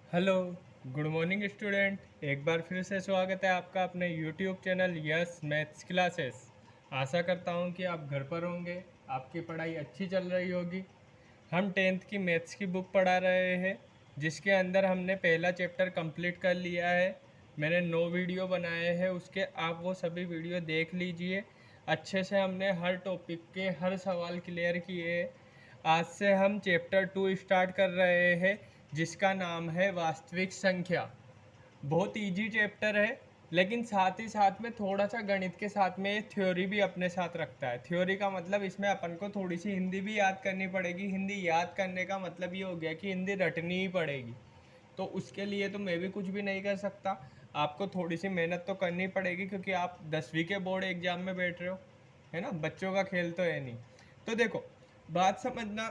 Hello, good morning student. एक बार फिर से स्वागत है आपका अपने YouTube channel yes maths classes. आशा करता हूँ कि आप घर पर होंगे, आपकी पढ़ाई अच्छी चल रही होगी। हम 10th की मैथ्स की बुक पढ़ा रहे हैं, जिसके अंदर हमने पहला चैप्टर कंप्लीट कर लिया है। मैंने 9 वीडियो बनाए हैं उसके, आप वो सभी वीडियो देख लीजिए। अच्छे से हमने हर टॉपिक के हर सवाल क्लियर किए। आज से हम चैप्टर 2 स्टार्ट कर रहे हैं, जिसका नाम है वास्तविक संख्या। बहुत इजी चैप्टर है, लेकिन साथ ही साथ में थोड़ा सा गणित के साथ में ये थ्योरी भी अपने साथ रखता है। थ्योरी का मतलब इसमें अपन को थोड़ी सी हिंदी भी याद करनी पड़ेगी। हिंदी याद करने का मतलब ये हो गया कि हिंदी रटनी ही पड़ेगी। तो उसके लिए तो मैं भी कुछ भी नहीं कर सकता, आपको थोड़ी सी मेहनत तो करनी पड़ेगी, क्योंकि आप 10वीं के बोर्ड एग्जाम में बैठ रहे हो, है ना। बच्चों का खेल तो है नहीं। तो देखो, बात समझना।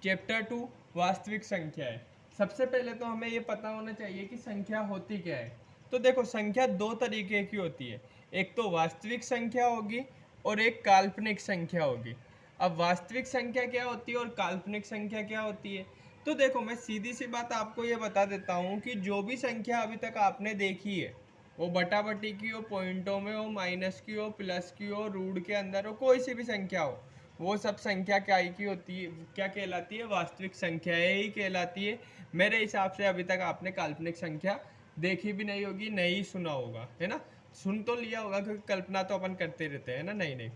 चैप्टर 2 वास्तविक संख्या है। सबसे पहले तो हमें ये पता होना चाहिए कि संख्या होती क्या है। तो देखो, संख्या दो तरीके की होती है। एक तो वास्तविक संख्या होगी और एक काल्पनिक संख्या होगी। अब वास्तविक संख्या क्या होती है और काल्पनिक संख्या क्या होती है, तो देखो मैं सीधी सी बात आपको ये बता देता हूँ कि जो भी संख्या अभी तक आपने देखी है, वो बटा बटी की हो, पॉइंटों में हो, माइनस की हो, प्लस की हो, रूट के अंदर हो, कोई सी भी संख्या हो, वो सब संख्या क्या ही की होती है, क्या कहलाती है, वास्तविक संख्या ही कहलाती है। मेरे हिसाब से अभी तक आपने काल्पनिक संख्या देखी भी नहीं होगी, नहीं सुना होगा, है ना। सुन तो लिया होगा, क्योंकि कल्पना तो अपन करते रहते हैं ना। नहीं नहीं,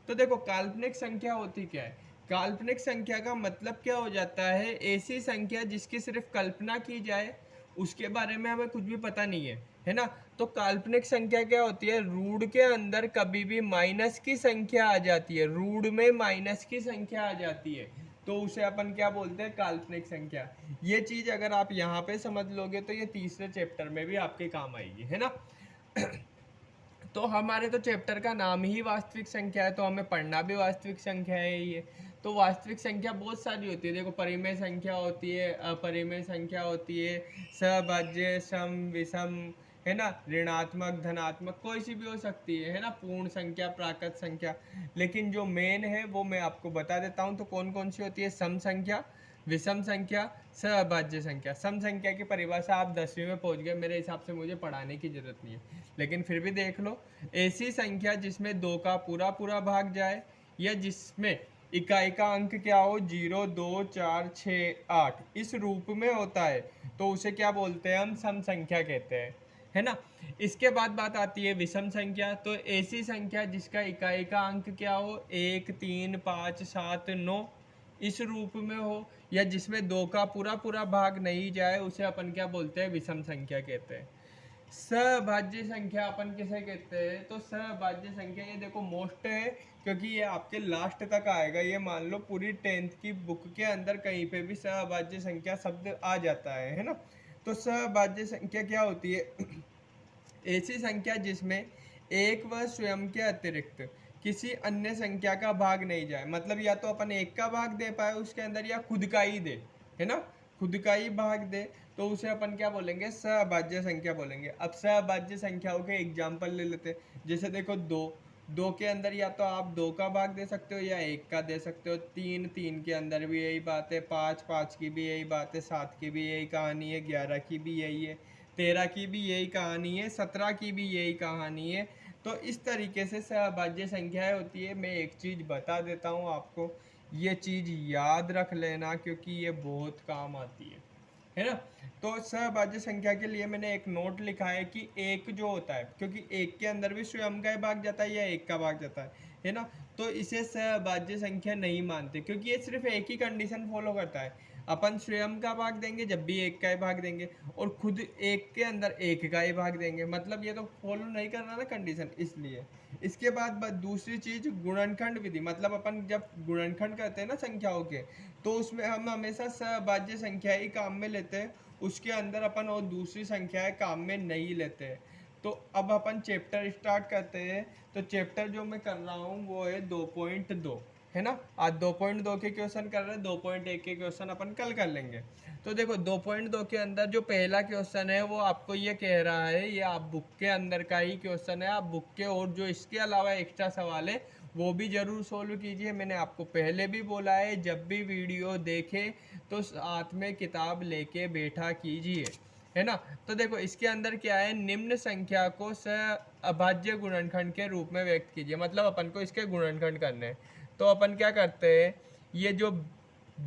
तो देखो काल्पनिक संख्या होती क्या है। काल्पनिक संख्या का मतलब क्या हो जाता है, ऐसी संख्या जिसकी सिर्फ कल्पना की जाए, उसके बारे में हमें कुछ भी पता नहीं है ना। तो काल्पनिक संख्या क्या होती है, रूट के अंदर कभी भी माइनस की संख्या आ जाती है, रूट में माइनस की संख्या आ जाती है, तो उसे अपन क्या बोलते हैं, काल्पनिक संख्या। ये चीज अगर आप यहाँ पे समझ लोगे तो ये तीसरे चैप्टर में भी आपके काम आएगी, है ना। तो हमारे तो चैप्टर का नाम ही वास्तविक संख्या है, तो हमें पढ़ना भी वास्तविक संख्या है ये। तो वास्तविक संख्या बहुत सारी होती है। देखो, परिमेय संख्या होती है, अपरिमेय संख्या होती है, सहभाज्य, सम, विषम, है ना, ऋणात्मक, धनात्मक, कोई सी भी हो सकती है ना, पूर्ण संख्या, प्राकृत संख्या। लेकिन जो मेन है वो मैं आपको बता देता हूँ। तो कौन कौन सी होती है, सम संख्या, विषम संख्या, सहभाज्य संख्या। सम संख्या की परिभाषा आप 10वीं में पहुंच गए, मेरे हिसाब से मुझे पढ़ाने की जरूरत नहीं है, लेकिन फिर भी देख लो। ऐसी संख्या जिसमें दो का पूरा पूरा भाग जाए, या जिसमें इकाई का अंक क्या हो, 0, 2, 4, 6, 8, इस रूप में होता है, तो उसे क्या बोलते हैं, हम सम संख्या कहते हैं, है ना। इसके बाद बात आती है विषम संख्या। तो ऐसी संख्या जिसका इकाई का अंक क्या हो, 1, 3, 5, 7, 9, इस रूप में हो, या जिसमें दो का पूरा पूरा भाग नहीं जाए, उसे अपन क्या बोलते हैं, विषम संख्या कहते हैं। सहभाज्य संख्या अपन किसे कहते हैं, तो सहभाज्य संख्या, ये देखो मोस्ट है, क्योंकि ये आपके लास्ट तक आएगा। ये मान लो पूरी 10th की बुक के अंदर कहीं पे भी सहभाज्य संख्या शब्द आ जाता है ना। तो सहभाज्य संख्या क्या होती है, ऐसी संख्या जिसमें एक व स्वयं के अतिरिक्त किसी अन्य संख्या का भाग नहीं जाए। मतलब या तो अपन एक का भाग दे पाए उसके अंदर, या खुद का ही दे, है ना, खुद का ही भाग दे, तो उसे अपन क्या बोलेंगे, सहभाज्य संख्या बोलेंगे। अब सहभाज्य संख्याओं के एग्जाम्पल ले लेते हैं। जैसे देखो, दो, दो के अंदर या तो आप दो का भाग दे सकते हो या एक का दे सकते हो। तीन, तीन के अंदर भी यही बात है। पाँच, पाँच की भी यही बात है। सात की भी यही कहानी है। 11 की भी यही है। 13 की भी यही कहानी है। 17 की भी यही कहानी है। तो इस तरीके से सहभाज्य संख्याएं होती है। मैं एक चीज़ बता देता हूँ आपको, ये चीज़ याद रख लेना, क्योंकि ये बहुत काम आती है ना। तो सहभाज्य संख्या के लिए मैंने एक नोट लिखा है कि एक जो होता है, क्योंकि एक के अंदर भी स्वयं का भाग जाता है या एक का भाग जाता है ना, तो इसे सहभाज्य संख्या नहीं मानते, क्योंकि ये सिर्फ एक ही कंडीशन फॉलो करता है। अपन स्वयं का भाग देंगे जब भी एक का ही भाग देंगे, और खुद एक के अंदर एक का ही भाग देंगे, मतलब ये तो फॉलो नहीं करना ना कंडीशन, इसलिए। इसके बाद दूसरी चीज, गुणनखंड विधि। मतलब अपन जब गुणनखंड करते हैं ना संख्याओं के, तो उसमें हम हमेशा सहभाज्य संख्या ही काम में लेते हैं, उसके अंदर अपन और दूसरी संख्याएं काम में नहीं लेते हैं। तो अब अपन चैप्टर स्टार्ट करते हैं। तो चैप्टर जो मैं कर रहा हूँ वो है 2.2, है ना। आज 2.2 के क्वेश्चन कर रहे हैं, 2.1 के क्वेश्चन अपन कल कर लेंगे। तो देखो, 2.2 के अंदर जो पहला क्वेश्चन है वो आपको ये कह रहा है, ये आप बुक के अंदर का ही क्वेश्चन है, आप बुक के और जो इसके अलावा एक्स्ट्रा सवाल है वो भी ज़रूर सोल्व कीजिए। मैंने आपको पहले भी बोला है, जब भी वीडियो देखें तो साथ में किताब लेके बैठा कीजिए, है ना। तो देखो इसके अंदर क्या है, निम्न संख्या को अभाज्य गुणनखंड के रूप में व्यक्त कीजिए। मतलब अपन को इसके गुणनखंड करने हैं। तो अपन क्या करते हैं, ये जो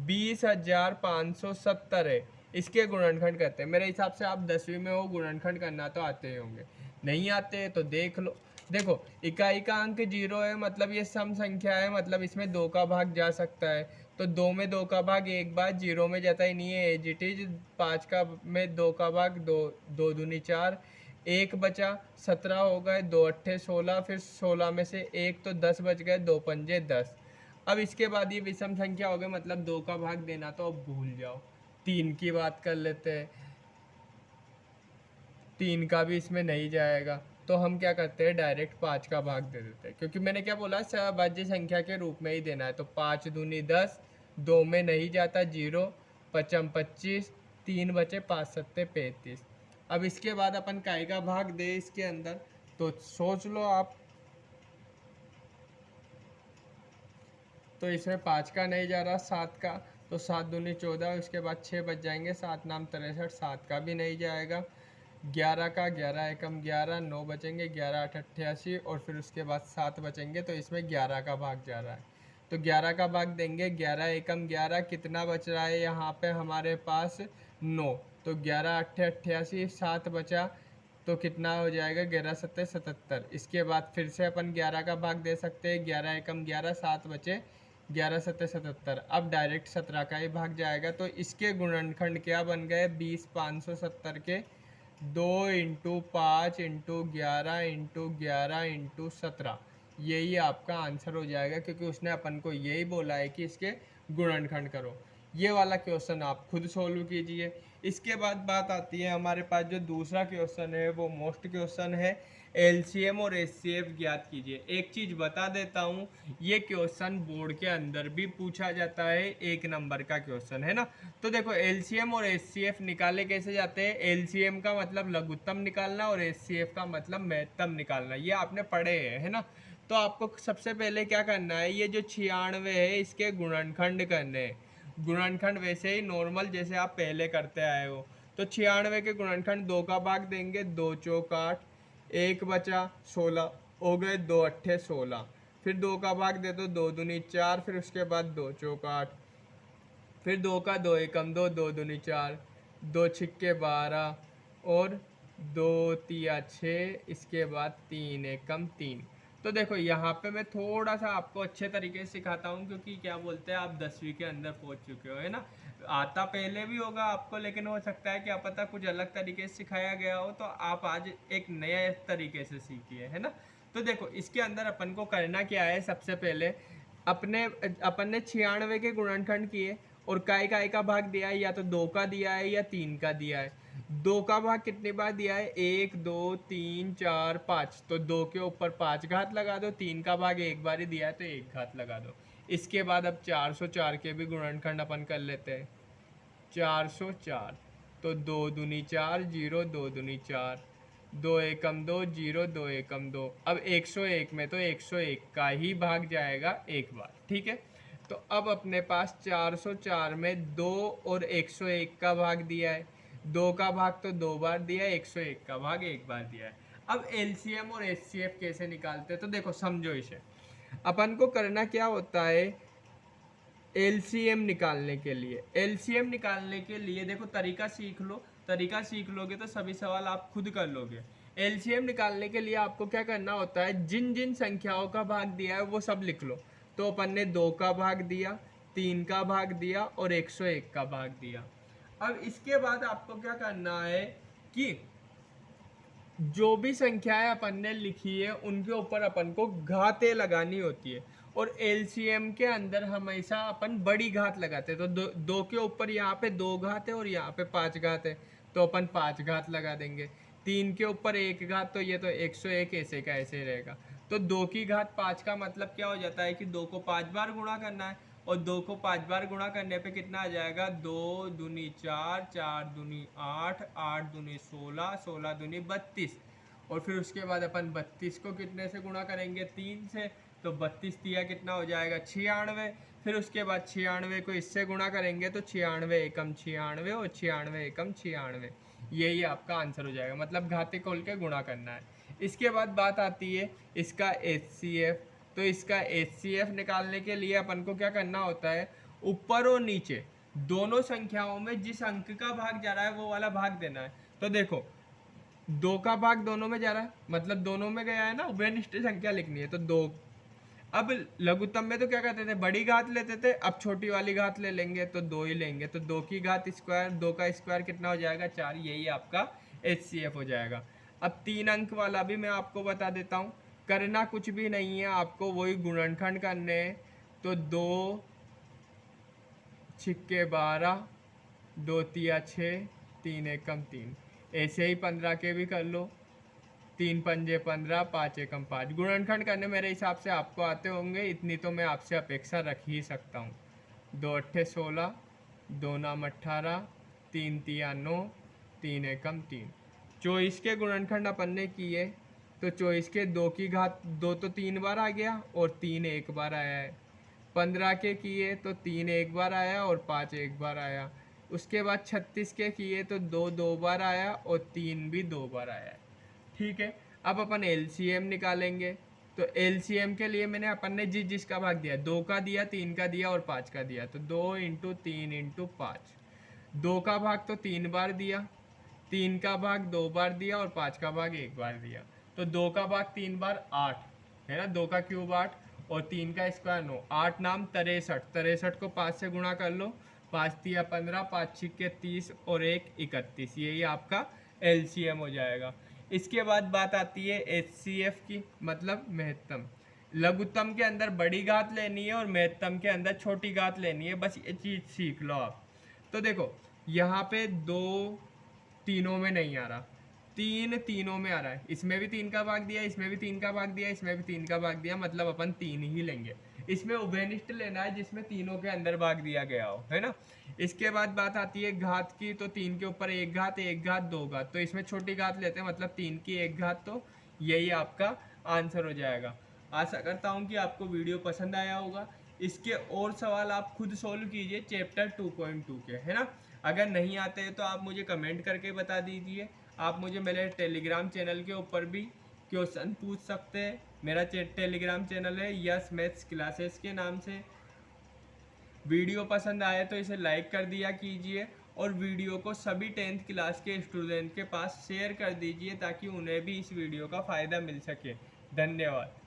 20,570 है, इसके गुणनखंड करते हैं। मेरे हिसाब से आप 10वीं में हो, गुणनखंड करना तो आते ही होंगे। नहीं आते तो देख लो। देखो इकाई का अंक 0 है, मतलब ये सम संख्या है, मतलब इसमें 2 का भाग जा सकता है। तो 2 में 2 का भाग एक बार, 0 में जाता ही नहीं है, एज इट इज। 5 का में 2 का भाग 2, 2 दूनी 4, एक बचा, 17 हो गए, 2 अट्ठे 16, फिर 16 में से एक तो 10 बच गए, 2 पंजे 10। अब इसके बाद ये विषम संख्या हो गई, मतलब 2 का भाग देना तो अब भूल जाओ। 3 की बात कर लेते हैं, 3 का भी इसमें नहीं जाएगा। तो हम क्या करते हैं, डायरेक्ट 5 का भाग दे देते हैं, क्योंकि मैंने क्या बोला, सहभाज्य संख्या के रूप में ही देना है। तो 5 दूनी 10, 2 में नहीं जाता 0, पचम 25, 3 बचे, 5 सत्ते 35। अब इसके बाद अपन काय का भाग दे इसके अंदर, तो सोच लो आप। तो इसमें 5 का नहीं जा रहा, 7 का। तो 7 दूनी 14, उसके बाद 6 बच जाएंगे, 7 नाम 63, 7 का भी नहीं जाएगा। 11 का, 11 एकम 11, 9 बचेंगे, 11 8 88, और फिर उसके बाद 7 बचेंगे। तो इसमें 11 का भाग जा रहा है, तो 11 का भाग देंगे। 11 एकम 11, कितना बच रहा है यहाँ पे हमारे पास, 9। तो 11 8 88, 7 बचा, तो कितना हो जाएगा, 11 सत्ते 77। इसके बाद फिर से अपन 11 का भाग दे सकते हैं। 11 एकम 11, 7 बचे, 11 सत्ते 77। अब डायरेक्ट 17 का ही भाग जाएगा। तो इसके गुणनखंड क्या बन गए, 20,570 के 2 इंटू 5 इंटू 11 इंटू 11 इंटू 17। यही आपका आंसर हो जाएगा, क्योंकि उसने अपन को यही बोला है कि इसके गुणनखंड करो। ये वाला क्वेश्चन आप खुद सोल्व कीजिए। इसके बाद बात आती है हमारे पास जो दूसरा क्वेश्चन है, वो मोस्ट क्वेश्चन है, एलसीएम और एचसीएफ ज्ञात कीजिए। एक चीज़ बता देता हूँ, ये क्वेश्चन बोर्ड के अंदर भी पूछा जाता है, 1 नंबर का क्वेश्चन है ना। तो देखो एलसीएम और एचसीएफ निकाले कैसे जाते हैं। एलसीएम का मतलब लघुत्तम निकालना, और एचसीएफ का मतलब महत्तम निकालना, ये आपने पढ़े है ना। तो आपको सबसे पहले क्या करना है, ये जो 96 है, इसके गुणनखंड करने हैं। गुणनखंड वैसे ही नॉर्मल जैसे आप पहले करते आए हो। तो 96 के गुणनखंड 2 का भाग देंगे, 2 चौक 8, एक बचा 16 हो गए, 2 अट्ठे 16। फिर 2 का भाग दे दो, 2 दूनी 4, फिर उसके बाद 2 चौक 8, फिर 2 का 2 एकम 2, 2 दूनी 4, 2 छिक्के 12, और 2 तिया 6, इसके बाद 3 एकम 3। तो देखो यहाँ पे मैं थोड़ा सा आपको अच्छे तरीके से सिखाता हूँ, क्योंकि क्या बोलते हैं, आप 10वीं के अंदर पहुँच चुके हो, है ना। आता पहले भी होगा आपको, लेकिन हो सकता है कि आप पता कुछ अलग तरीके से सिखाया गया हो, तो आप आज एक नए तरीके से सीखिए, है ना। तो देखो इसके अंदर अपन को करना क्या है, सबसे पहले अपन ने 96 के गुणनखंड किए, और काय का भाग दिया है, या तो 2 का दिया है या 3 का दिया है। 2 का भाग कितनी बार दिया है, 1 2 3 4 5। तो 2 के ऊपर 5 घात लगा दो। 3 का भाग एक बार ही दिया है, तो 1 घात लगा दो। इसके बाद अब 404 के भी गुणनखंड अपन कर लेते हैं। 404, तो 2 दूनी 4, 0 2 दूनी 4, 2 एकम 2, 0 2 एकम 2। अब 101 में तो 101 का ही भाग जाएगा एक बार, ठीक है। तो अब अपने पास 404 में 2 और 101 का भाग दिया है। 2 का भाग तो 2 बार दिया है, 101 का भाग एक बार दिया है। अब एलसीएम और एचसीएफ कैसे निकालते हैं, तो देखो समझो इसे। अपन को करना क्या होता है, एलसीएम निकालने के लिए, एलसीएम निकालने के लिए देखो तरीका सीख लो। तरीका सीख लोगे तो सभी सवाल आप खुद कर लोगे। एलसीएम निकालने के लिए आपको क्या करना होता है, जिन जिन संख्याओं का भाग दिया है वो सब लिख लो। तो अपन ने 2 का भाग दिया, 3 का भाग दिया, और 101 का भाग दिया। अब इसके बाद आपको क्या करना है कि जो भी संख्याएं अपन ने लिखी है, उनके ऊपर अपन को घातें लगानी होती है। और एलसीएम के अंदर हमेशा अपन बड़ी घात लगाते हैं। तो दो के ऊपर यहाँ पे 2 घात है, और यहाँ पे 5 घात है, तो अपन 5 घात लगा देंगे। 3 के ऊपर 1 घात, तो ये तो 101 ऐसे का ऐसे रहेगा। तो 2 की घात 5 का मतलब क्या हो जाता है कि 2 को 5 बार गुणा करना है, और 2 को 5 बार गुणा करने पे कितना आ जाएगा, 2 दूनी 4, 4 दूनी 8, 8 दूनी 16, 16 दूनी 32। और फिर उसके बाद अपन 32 को कितने से गुणा करेंगे, 3 से। तो 32 तिया कितना हो जाएगा 96। फिर उसके बाद 96 को इससे गुणा करेंगे तो 96 एकम 96 और 96 एकम 96, यही आपका आंसर हो जाएगा। मतलब घाते खोल के गुणा करना है। इसके बाद बात आती है इसका HCF। तो इसका HCF निकालने के लिए अपन को क्या करना होता है, ऊपर और नीचे दोनों संख्याओं में जिस अंक का भाग जा रहा है वो वाला भाग देना है। तो देखो 2 का भाग दोनों में जा रहा है, मतलब दोनों में गया है ना, उभयनिष्ठ संख्या लिखनी है तो 2। अब लघुत्तम में तो क्या करते थे, बड़ी घात लेते थे, अब छोटी वाली घात ले लेंगे तो 2 ही लेंगे। तो 2 की घात स्क्वायर, 2 का स्क्वायर कितना हो जाएगा 4, यही आपका HCF हो जाएगा। अब 3 अंक वाला भी मैं आपको बता देता हूँ, करना कुछ भी नहीं है, आपको वही गुणनखंड करने हैं। तो 2 छिक्के 12, 2 तिया 6, 3 एकम 3, ऐसे ही 15 के भी कर लो, 3 पंजे 15, 5 एकम 5। गुणनखंड करने मेरे हिसाब से आपको आते होंगे, इतनी तो मैं आपसे अपेक्षा रख ही सकता हूँ। 2 अट्ठे 16, 2 नाम 18, 3 तिया 9, 3 एकम 3। 24 के गुणनखंड अपन ने किए तो 24 के 2 की घात 2 तो 3 बार आ गया और 3 एक बार आया है। 15 के किए तो 3 एक बार आया और 5 एक बार आया। उसके बाद 36 के किए तो 2 दो बार आया और 3 भी 2 बार आया है। ठीक है, अब अपन LCM निकालेंगे। तो LCM के लिए मैंने अपन ने जिसका भाग दिया, 2 का दिया, 3 का दिया और 5 का दिया। तो 2 × 3 × 5, 2 का भाग तो 3 बार दिया, 3 का भाग 2 बार दिया और 5 का भाग 1 बार दिया। तो 2 का भाग 3 बार 8 है ना, 2 का क्यूब 8 और 3 का स्क्वायर 9, 8 नाम 63, 63 को 5 से गुणा कर लो, 5 तिया 15, 5 छिक्के 30 और 1 31, यही आपका LCM हो जाएगा। इसके बाद बात आती है HCF की, मतलब महत्तम। लघुत्तम के अंदर बड़ी घात लेनी है और महत्तम के अंदर छोटी घात लेनी है, बस ये चीज़ सीख लो आप। तो देखो यहाँ पे 2 तीनों में नहीं आ रहा, 3 तीनों में आ रहा है, इसमें भी 3 का भाग दिया, इसमें भी 3 का भाग दिया, इसमें भी 3 का भाग दिया, मतलब अपन 3 ही लेंगे। इसमें उभयनिष्ठ लेना है जिसमें तीनों के अंदर भाग दिया गया हो, है ना। इसके बाद बात आती है घात की। तो 3 के ऊपर 1 घात, 1 घात 2 घात, तो इसमें छोटी घात लेते हैं, मतलब 3 की 1 घात, तो यही आपका आंसर हो जाएगा। आशा करता हूँ कि आपको वीडियो पसंद आया होगा। इसके और सवाल आप खुद सोल्व कीजिए चैप्टर 2.2 के, है ना। अगर नहीं आते हैं तो आप मुझे कमेंट करके बता दीजिए। आप मुझे मेरे टेलीग्राम चैनल के ऊपर भी क्वेश्चन पूछ सकते हैं। मेरा टेलीग्राम चैनल है यस मैथ्स क्लासेस के नाम से। वीडियो पसंद आए तो इसे लाइक कर दिया कीजिए और वीडियो को सभी 10th क्लास के स्टूडेंट के पास शेयर कर दीजिए ताकि उन्हें भी इस वीडियो का फ़ायदा मिल सके। धन्यवाद।